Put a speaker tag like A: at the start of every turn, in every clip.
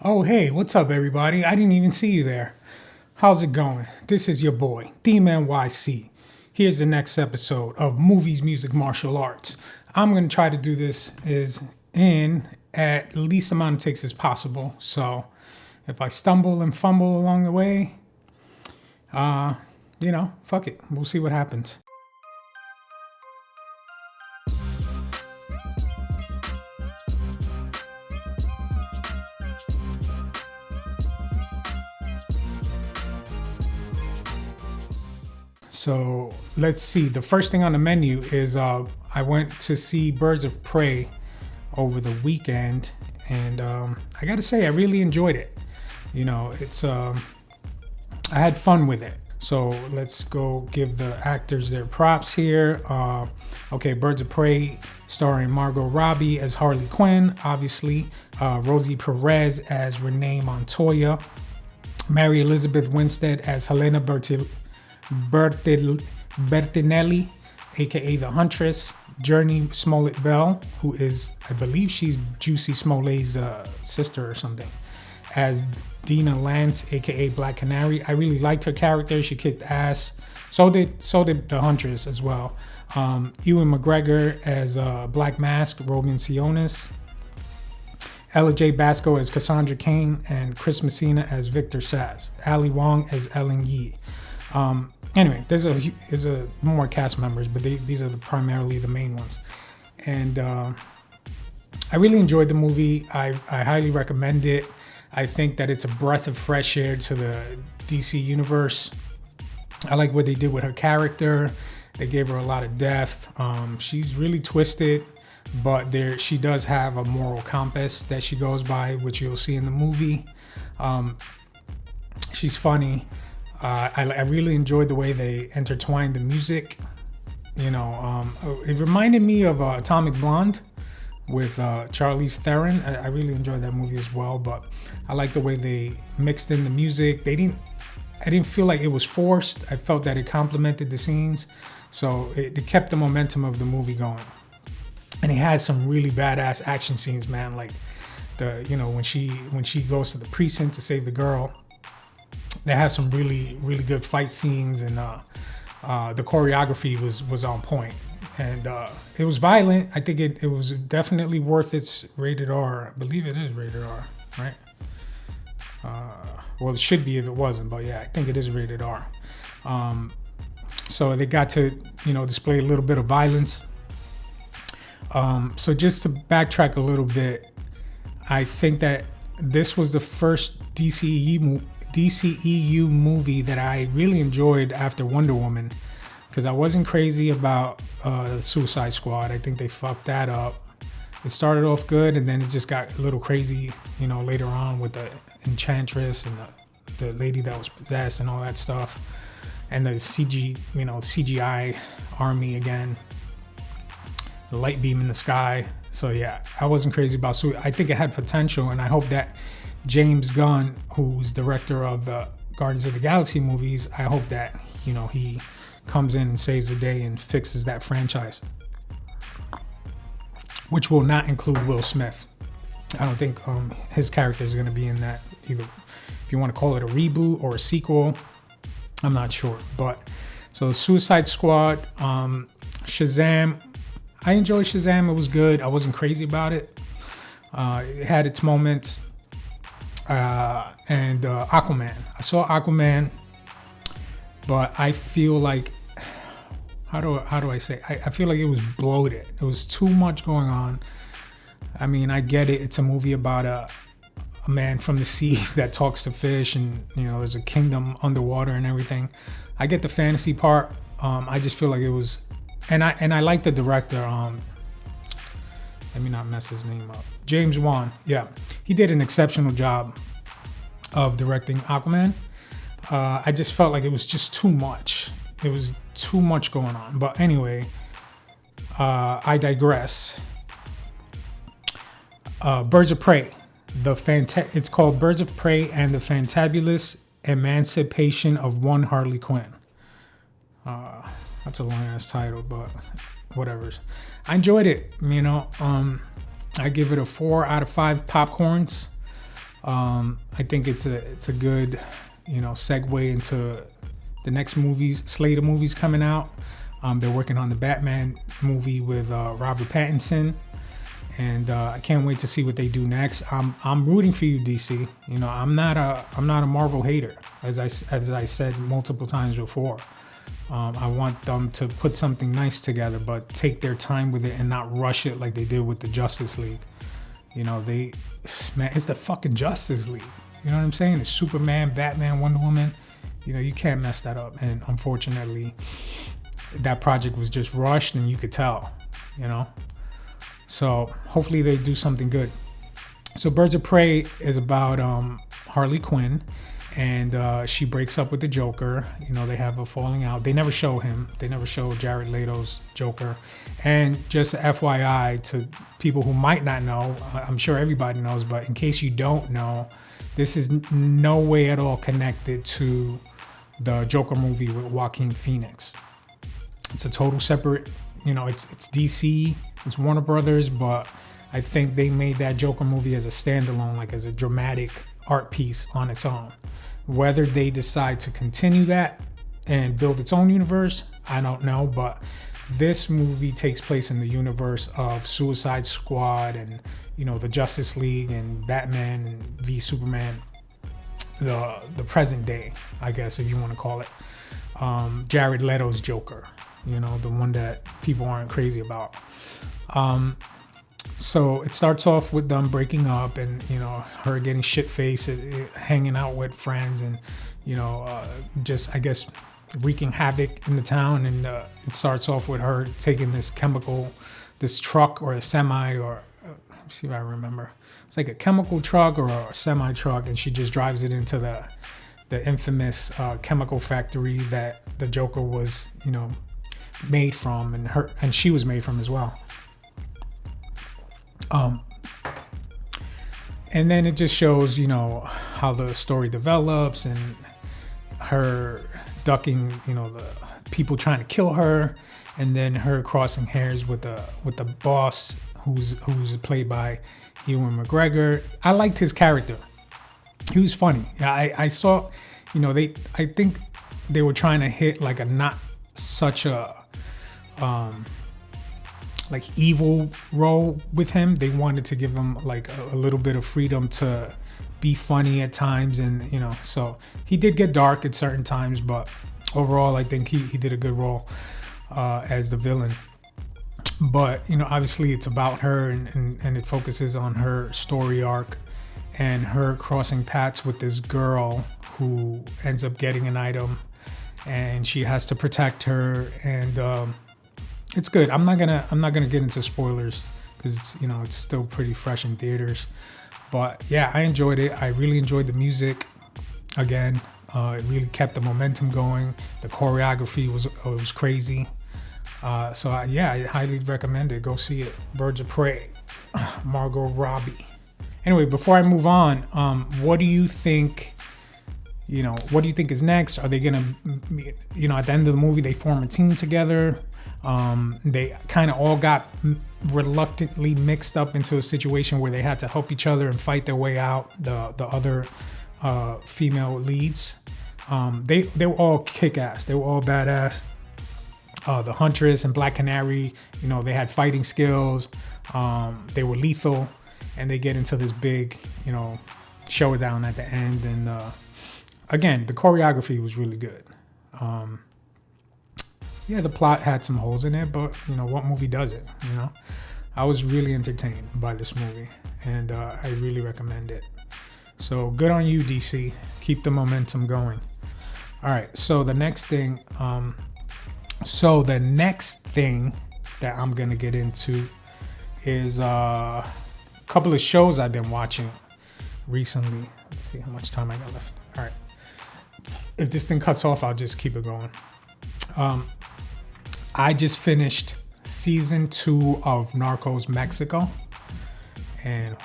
A: Oh, hey, what's up, everybody? I didn't even see you there. How's it going? This is your boy, DMNYC. Here's the next episode of Movies, Music, Martial Arts. I'm going to try to do this in at least amount of takes as possible. So if I stumble and fumble along the way, fuck it. We'll see what happens. So let's see. The first thing on the menu is I went to see Birds of Prey over the weekend, and I got to say I really enjoyed it. You know, it's I had fun with it. So let's go give the actors their props here. Okay, Birds of Prey starring Margot Robbie as Harley Quinn, obviously. Rosie Perez as Renee Montoya. Mary Elizabeth Winstead as Helena Bertinelli, aka the Huntress. Journey Smollett-Bell, who is, I believe she's Juicy Smollett's sister or something, as Dina Lance, aka Black Canary. I really liked her character. She kicked ass. So did the Huntress as well. Ewan McGregor as Black Mask, Roman Sionis. Ella J. Basco as Cassandra Cain, and Chris Messina as Victor Sass. Ali Wong as Ellen Yi. Anyway, there's a more cast members, but these are primarily the main ones. And I really enjoyed the movie. I highly recommend it. I think that it's a breath of fresh air to the DC universe. I like what they did with her character. They gave her a lot of depth. She's really twisted, but she does have a moral compass that she goes by, which you'll see in the movie. She's funny. I really enjoyed the way they intertwined the music. You know, it reminded me of Atomic Blonde with Charlize Theron. I really enjoyed that movie as well, but I like the way they mixed in the music. I didn't feel like it was forced. I felt that it complemented the scenes, so it kept the momentum of the movie going. And it had some really badass action scenes, man. Like when she goes to the precinct to save the girl. They have some really, really good fight scenes, and the choreography was on point. And it was violent. I think it was definitely worth its rated R. I believe it is rated R, right? Well, it should be if it wasn't, but yeah, I think it is rated R. So they got to, display a little bit of violence. So just to backtrack a little bit, I think that this was the first DCEU movie that I really enjoyed after Wonder Woman, because I wasn't crazy about Suicide Squad. I think they fucked that up. It started off good, and then it just got a little crazy, later on with the Enchantress and the lady that was possessed and all that stuff, and the CGI army again, the light beam in the sky. So yeah, I wasn't crazy about Suicide. I think it had potential, and I hope that James Gunn, who's director of the Guardians of the Galaxy movies, I hope that, he comes in and saves the day and fixes that franchise, which will not include Will Smith. I don't think his character is going to be in that either. If you want to call it a reboot or a sequel, I'm not sure. But so Suicide Squad, Shazam, I enjoyed Shazam. It was good. I wasn't crazy about it. It had its moments. And Aquaman. I saw Aquaman, but I feel like, how do I say? I feel like it was bloated. It was too much going on. I mean, I get it. It's a movie about a man from the sea that talks to fish, and there's a kingdom underwater and everything. I get the fantasy part. I just feel like it was, and I like the director. Let me not mess his name up. James Wan. Yeah, he did an exceptional job of directing Aquaman. I just felt like it was just too much. It was too much going on. But anyway, I digress. Birds of Prey. It's called Birds of Prey and the Fantabulous Emancipation of One Harley Quinn. That's a long ass title, but whatever. I enjoyed it. I give it a 4 out of 5 popcorns. I think it's a good, segue into the next slate of movies coming out. They're working on the Batman movie with Robert Pattinson, and I can't wait to see what they do next. I'm rooting for you, DC. I'm not a Marvel hater, as I said multiple times before. I want them to put something nice together, but take their time with it and not rush it like they did with the Justice League. Man, it's the fucking Justice League. You know what I'm saying? It's Superman, Batman, Wonder Woman. You can't mess that up. And unfortunately, that project was just rushed, and you could tell. So hopefully they do something good. So Birds of Prey is about Harley Quinn, and she breaks up with the Joker. They have a falling out. They never show him. They never show Jared Leto's Joker. And just FYI to people who might not know, I'm sure everybody knows, but in case you don't know, this is no way at all connected to the Joker movie with Joaquin Phoenix. It's a total separate, it's DC, it's Warner Brothers, but I think they made that Joker movie as a standalone, like as a dramatic art piece on its own. Whether they decide to continue that and build its own universe, I don't know, but this movie takes place in the universe of Suicide Squad and, the Justice League and Batman and v Superman, the present day, I guess, if you want to call it. Jared Leto's Joker, the one that people aren't crazy about. So it starts off with them breaking up and, her getting shit-faced, hanging out with friends and, just, I guess, wreaking havoc in the town. And it starts off with her taking this truck or a semi, or let me see if I remember. It's like a chemical truck or a semi truck, and she just drives it into the infamous chemical factory that the Joker was, made from, and she was made from as well. And then it just shows, how the story develops and her ducking, the people trying to kill her, and then her crossing hairs with the boss who's played by Ewan McGregor. I liked his character. He was funny. I saw, I think they were trying to hit like a not such a like evil role with him. They wanted to give him like a little bit of freedom to be funny at times, and so he did get dark at certain times, but overall I think he did a good role as the villain. But obviously it's about her, and it focuses on her story arc and her crossing paths with this girl who ends up getting an item, and she has to protect her, and it's good. I'm not gonna get into spoilers because it's still pretty fresh in theaters. But yeah, I enjoyed it. I really enjoyed the music. Again, it really kept the momentum going. The choreography was crazy. So I highly recommend it. Go see it. Birds of Prey, Margot Robbie. Anyway, before I move on, what do you think? What do you think is next? Are they gonna, at the end of the movie, they form a team together? They kind of all got reluctantly mixed up into a situation where they had to help each other and fight their way out. The other female leads, they were all kick-ass. They were all badass. The Huntress and Black Canary, they had fighting skills. They were lethal, and they get into this big, showdown at the end. And again, the choreography was really good. Yeah, the plot had some holes in it, but what movie doesn't? I was really entertained by this movie, and I really recommend it. So good on you, DC. Keep the momentum going. All right, so the next thing that I'm gonna get into is a couple of shows I've been watching recently. Let's see how much time I got left. All right, if this thing cuts off, I'll just keep it going. I just finished season 2 of Narcos Mexico, and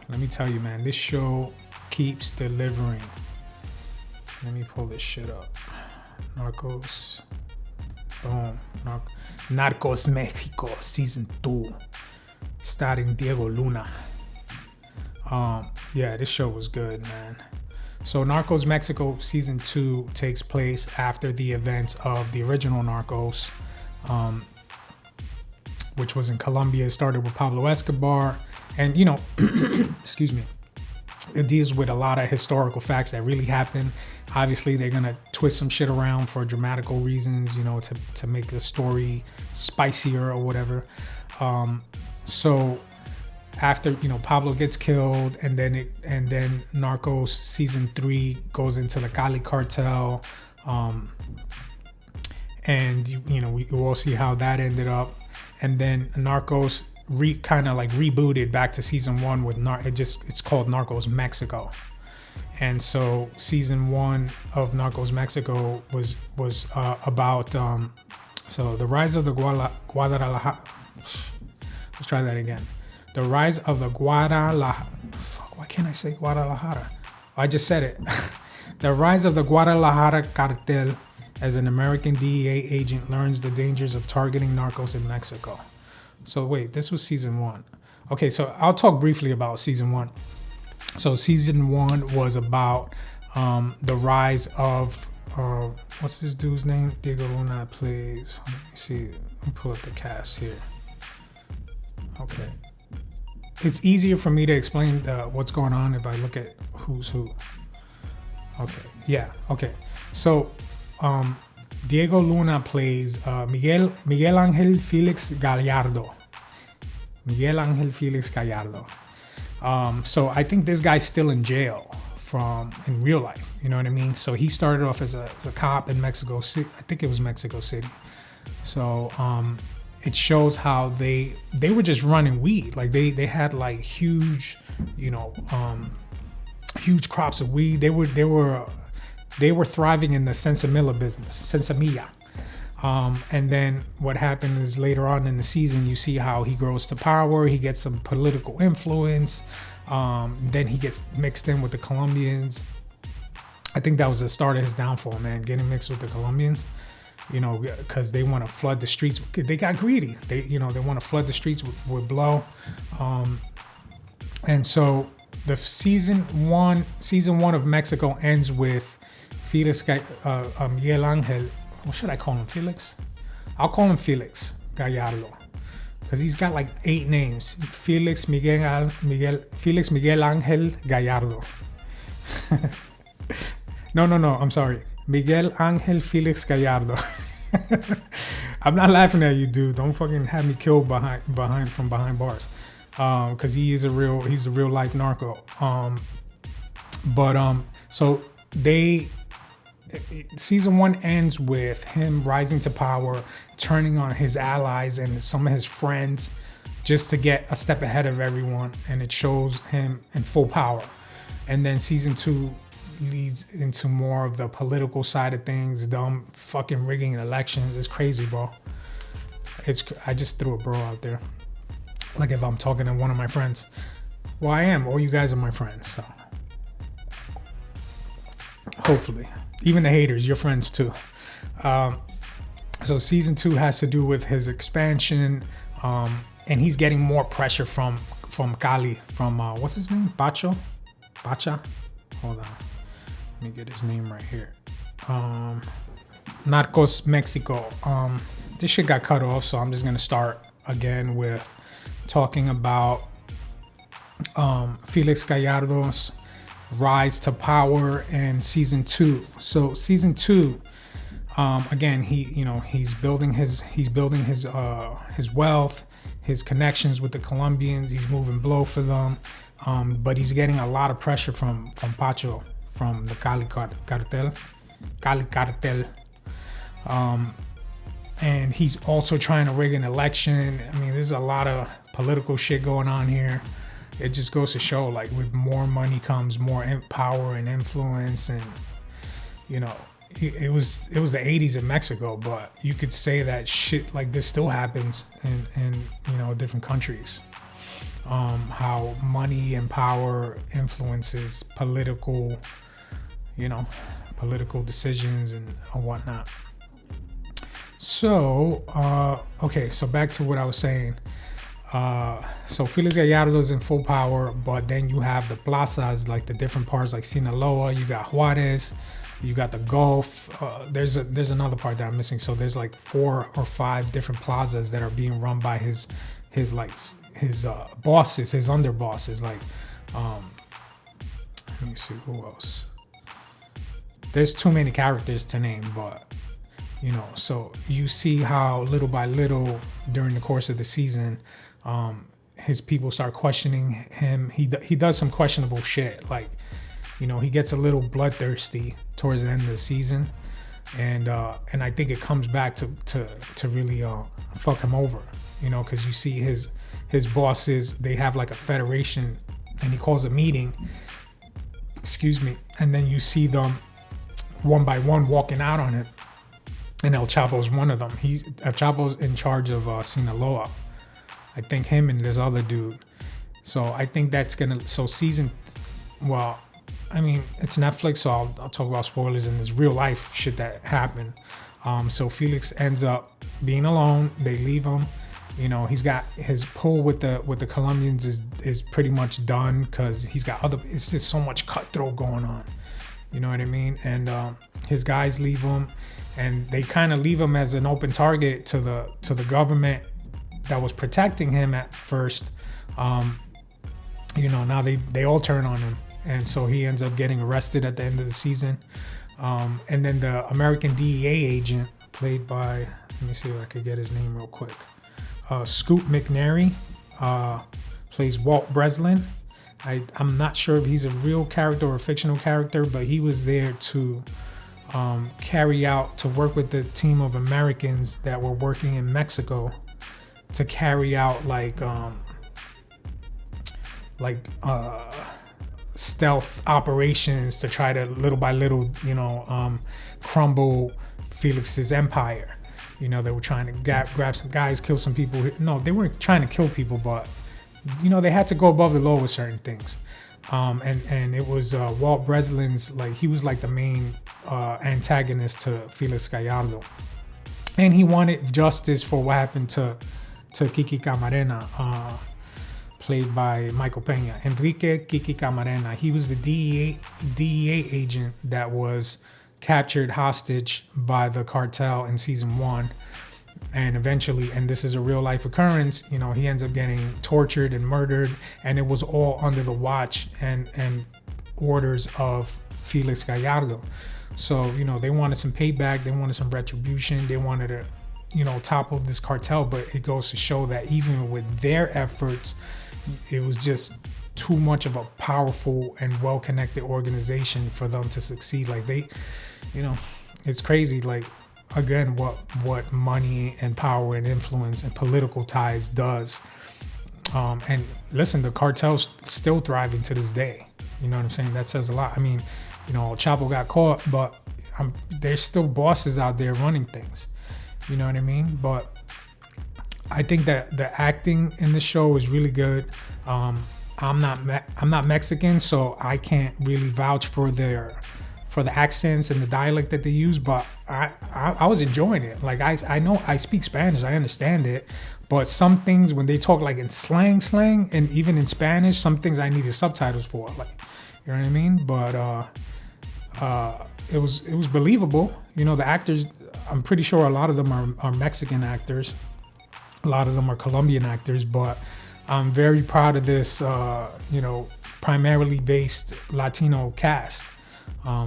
A: let me tell you, man, this show keeps delivering. Let me pull this shit up. Narcos, boom, Narcos Mexico season 2, starring Diego Luna. Yeah, this show was good, man. So Narcos Mexico season 2 takes place after the events of the original Narcos, which was in Colombia. It started with Pablo Escobar, and excuse me, it deals with a lot of historical facts that really happened. Obviously, they're gonna twist some shit around for dramatical reasons, to make the story spicier or whatever. So after Pablo gets killed, and then Narcos season 3 goes into the Cali cartel, and we will see how that ended up, and then Narcos kind of like rebooted back to season 1 with it's called Narcos Mexico. And so season 1 of Narcos Mexico was about so the rise of the Guadalajara. Let's try that again. The rise of the Guadalajara. Why can't I say Guadalajara? I just said it. The rise of the Guadalajara cartel as an American DEA agent learns the dangers of targeting narcos in Mexico. So wait, this was season 1. Okay, so I'll talk briefly about season 1. So season 1 was about the rise of what's this dude's name? Diego Luna plays. Let me see. Let me pull up the cast here. Okay. It's easier for me to explain what's going on if I look at who's who. Okay. Yeah. Okay. So Diego Luna plays Miguel Ángel Felix Gallardo. Miguel Ángel Felix Gallardo. So I think this guy's still in jail in real life. You know what I mean? So he started off as a cop in Mexico City. I think it was Mexico City. So it shows how they were just running weed. Like they had like huge, huge crops of weed. They were thriving in the Sensimilla business, Sensimilla. And then what happened is later on in the season, you see how he grows to power. He gets some political influence. Then he gets mixed in with the Colombians. I think that was the start of his downfall, man, getting mixed with the Colombians, because they want to flood the streets. They got greedy. They want to flood the streets with blow. And so the season one of Mexico ends with Felix, Miguel Ángel. What should I call him? Felix? I'll call him Felix Gallardo, because he's got like 8 names. Felix Miguel Ángel Gallardo. No, I'm sorry. Miguel Ángel Felix Gallardo. I'm not laughing at you, dude. Don't fucking have me killed from behind bars. Because he's a real life narco. So season 1 ends with him rising to power, turning on his allies and some of his friends just to get a step ahead of everyone, and it shows him in full power. And then season 2 leads into more of the political side of things, dumb fucking rigging elections. It's crazy, bro. I just threw a bro out there. Like if I'm talking to one of my friends. Well, I am. All you guys are my friends, so hopefully. Even the haters, your friends too. So season 2 has to do with his expansion, and he's getting more pressure from Cali, from what's his name? Bacha? Hold on. Let me get his name right here. Narcos Mexico. This shit got cut off, so I'm just gonna start again with talking about Felix Gallardo's rise to power in season 2. So season 2, again, he's building his wealth, his connections with the Colombians. He's moving blow for them, but he's getting a lot of pressure from Pacho, from the Cali cartel. And he's also trying to rig an election. I mean, there's a lot of political shit going on here. It just goes to show, like, with more money comes more power and influence, and it was the 80s in Mexico, but you could say that shit like this still happens in different countries. How money and power influences political decisions and whatnot. So okay, so back to what I was saying. So Felix Gallardo is in full power, but then you have the plazas, like the different parts, like Sinaloa. You got Juarez, you got the Gulf. There's another part that I'm missing. So there's like 4 or 5 different plazas that are being run by his bosses, his underbosses. Like, let me see who else. There's too many characters to name, but so you see how little by little during the course of the season, his people start questioning him. He does some questionable shit, like he gets a little bloodthirsty towards the end of the season, and I think it comes back to really fuck him over, because you see his bosses, they have like a federation, and he calls a meeting, and then you see them one by one walking out on him. And El Chapo's one of them. El Chapo's in charge of Sinaloa. I think him and this other dude. So I think that's gonna. So well, I mean it's Netflix, so I'll talk about spoilers and this real life shit that happened. So Felix ends up being alone. They leave him. He's got his pull with the Colombians is pretty much done because he's got it's just so much cutthroat going on. You know what I mean? And his guys leave him. And they kind of leave him as an open target to the government that was protecting him at first. Now they all turn on him, and so he ends up getting arrested at the end of the season. And then the American DEA agent, played by, let me see if I could get his name real quick. Scoot McNairy plays Walt Breslin. I'm not sure if he's a real character or a fictional character, but he was there to work with the team of Americans that were working in Mexico to carry out stealth operations to try to little by little, crumble Felix's empire. They were trying to grab some guys, kill some people. No, they weren't trying to kill people, but they had to go above the law with certain things. And it was Walt Breslin's, he was the main antagonist to Felix Gallardo, and he wanted justice for what happened to Kiki Camarena, played by Michael Pena. Enrique Kiki Camarena. He was the DEA agent that was captured hostage by the cartel in season 1. And eventually, and this is a real life occurrence, he ends up getting tortured and murdered, and it was all under the watch and orders of Felix Gallardo. So, they wanted some payback, they wanted some retribution, they wanted to, topple this cartel, but it goes to show that even with their efforts, it was just too much of a powerful and well-connected organization for them to succeed. It's crazy, again, what money and power and influence and political ties does. And listen, the cartel's still thriving to this day. You know what I'm saying? That says a lot. I mean, El Chapo got caught, but there's still bosses out there running things. You know what I mean? But I think that the acting in the show is really good. I'm not Mexican, so I can't really vouch for the accents and the dialect that they use, but I was enjoying it. I know I speak Spanish, I understand it, but some things when they talk in slang, and even in Spanish, some things I needed subtitles for. You know what I mean? But it was believable. The actors, I'm pretty sure a lot of them are Mexican actors, a lot of them are Colombian actors, but I'm very proud of this, primarily based Latino cast.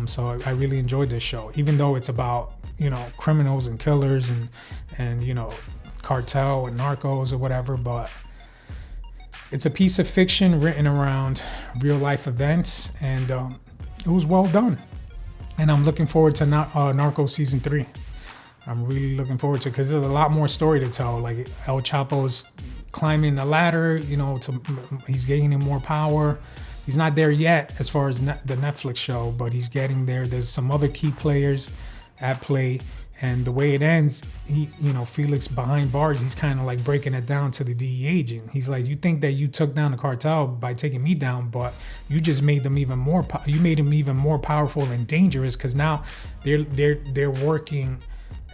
A: So I really enjoyed this show, even though it's about, criminals and killers and cartel and narcos or whatever, but it's a piece of fiction written around real life events, and it was well done. And I'm looking forward to Narcos season 3. I'm really looking forward to it because there's a lot more story to tell. El Chapo's climbing the ladder, he's gaining more power. He's not there yet as far as the Netflix show, but he's getting there. There's some other key players at play, and the way it ends, Felix behind bars, he's kind of breaking it down to the DEA agent. He's like, you think that you took down the cartel by taking me down, but you just made them even more. You made them even more powerful and dangerous because now they're working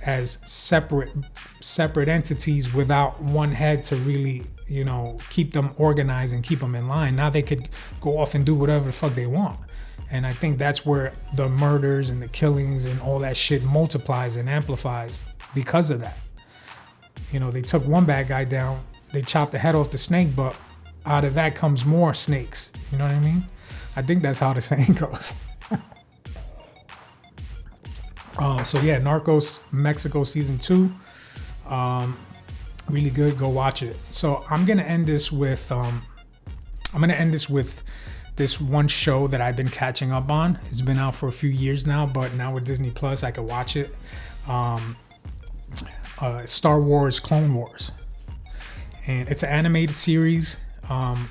A: as separate entities without one head to really keep them organized and keep them in line. Now they could go off and do whatever the fuck they want. And I think that's where the murders and the killings and all that shit multiplies and amplifies because of that. They took one bad guy down, they chopped the head off the snake, but out of that comes more snakes. You know what I mean? I think that's how the saying goes. So yeah, Narcos Mexico season 2, really good. Go watch it. So I'm gonna end this with this one show that I've been catching up on. It's been out for a few years now, but now with Disney Plus, I can watch it. Star Wars Clone Wars, and it's an animated series. I'm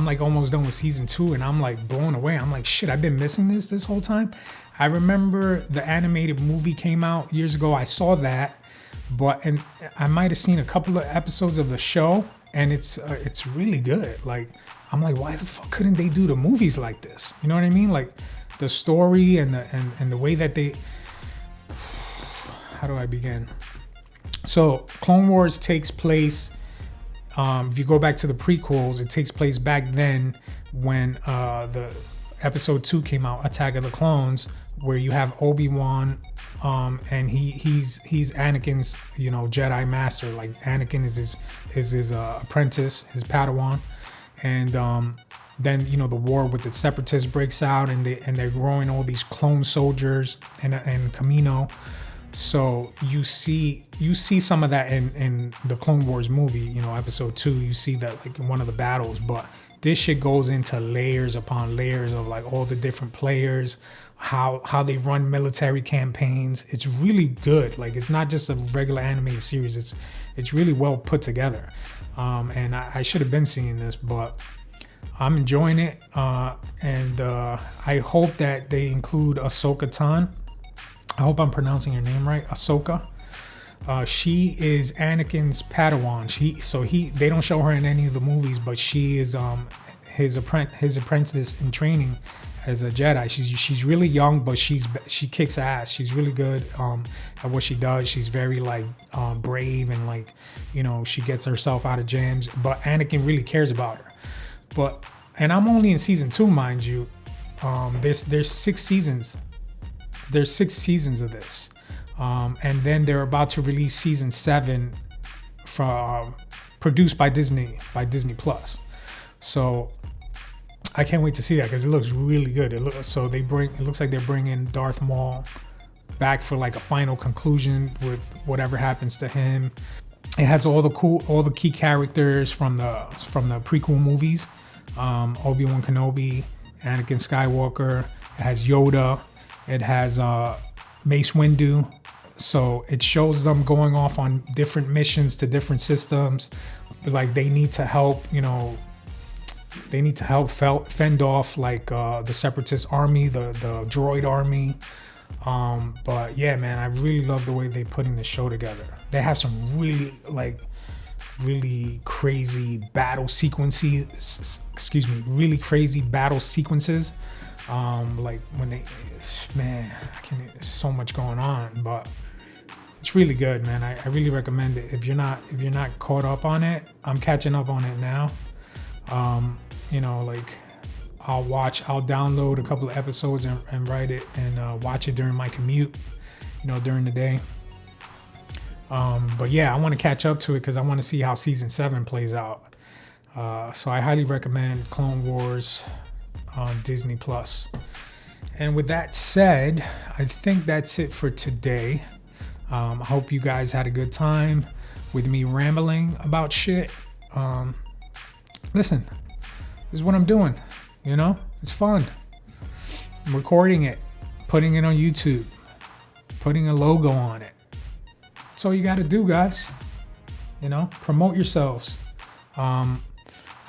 A: like almost done with season 2, and I'm like blown away. I'm like, shit, I've been missing this whole time. I remember the animated movie came out years ago. I saw that, and I might have seen a couple of episodes of the show, and it's really good. Like, I'm like, why the fuck couldn't they do the movies like this? You know what I mean? Like the story and the way that they. How do I begin? So Clone Wars takes place. If you go back to the prequels, it takes place back then when the episode 2 came out, Attack of the Clones, where you have Obi-Wan, and he's Anakin's Jedi master. Like Anakin is his apprentice, his Padawan, and then the war with the Separatists breaks out, and they're growing all these clone soldiers and Camino. So you see some of that in the Clone Wars movie, episode 2. You see that like in one of the battles, but this shit goes into layers upon layers of like all the different players, how they run military campaigns. It's really good. Like, it's not just a regular animated series. It's really well put together. And I should have been seeing this, but I'm enjoying it. And I hope that they include Ahsoka Tano. I hope I'm pronouncing her name right. Ahsoka. She is Anakin's Padawan. They don't show her in any of the movies, but she is his apprentice in training as a Jedi. She's really young, but she kicks ass. She's really good at what she does. She's very brave, and she gets herself out of jams. But Anakin really cares about her. And I'm only in season 2, mind you. There's 6 seasons. There's 6 seasons of this. And then they're about to release season 7 produced by Disney Plus. So I can't wait to see that because it looks really good. It looks like they're bringing Darth Maul back for like a final conclusion with whatever happens to him. It has all the key characters from the prequel movies. Obi-Wan Kenobi, Anakin Skywalker. It has Yoda. It has Mace Windu. So it shows them going off on different missions to different systems. Like they need to help, fend off like the Separatist army, the droid army. But yeah, man, I really love the way they putting the show together. They have some really crazy battle sequences. Really crazy battle sequences. Like when there's so much going on, but it's really good, man. I really recommend it. If you're not caught up on it, I'm catching up on it now. I'll download a couple of episodes and write it and watch it during my commute, during the day. But yeah, I want to catch up to it because I want to see how season 7 plays out. So I highly recommend Clone Wars on Disney Plus. And with that said, I think that's it for today. I hope you guys had a good time with me rambling about shit. Listen, this is what I'm doing. It's fun. I'm recording it, putting it on YouTube, putting a logo on it. That's all you got to do, guys. Promote yourselves.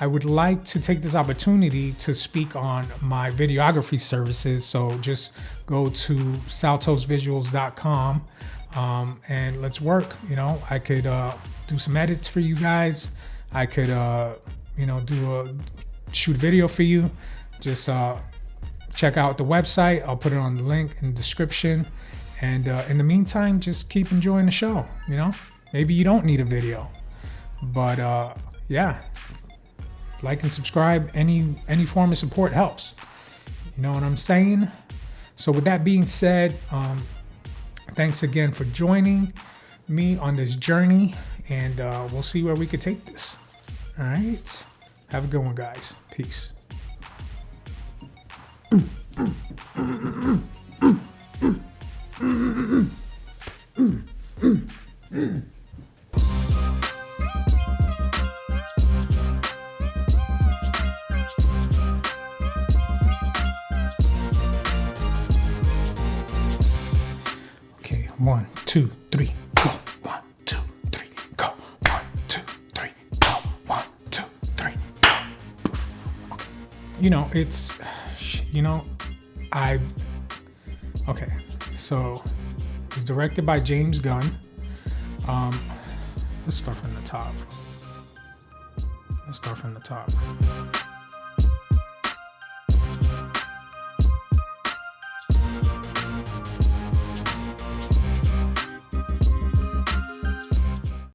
A: I would like to take this opportunity to speak on my videography services. So just go to saltosvisuals.com and let's work. I could do some edits for you guys. I could, shoot a video for you. Just check out the website. I'll put it on the link in the description. And in the meantime, just keep enjoying the show. Maybe you don't need a video. But yeah, like and subscribe. Any form of support helps. You know what I'm saying? So with that being said, thanks again for joining me on this journey, and we'll see where we could take this. All right. Have a good one, guys. Peace. Okay, 1, 2, 3, go. 1, 2, 3, go. 1, 2, 3, go. 1, 2, 3, go. You know, it's, you know, okay, so it's directed by James Gunn. Let's start from the top.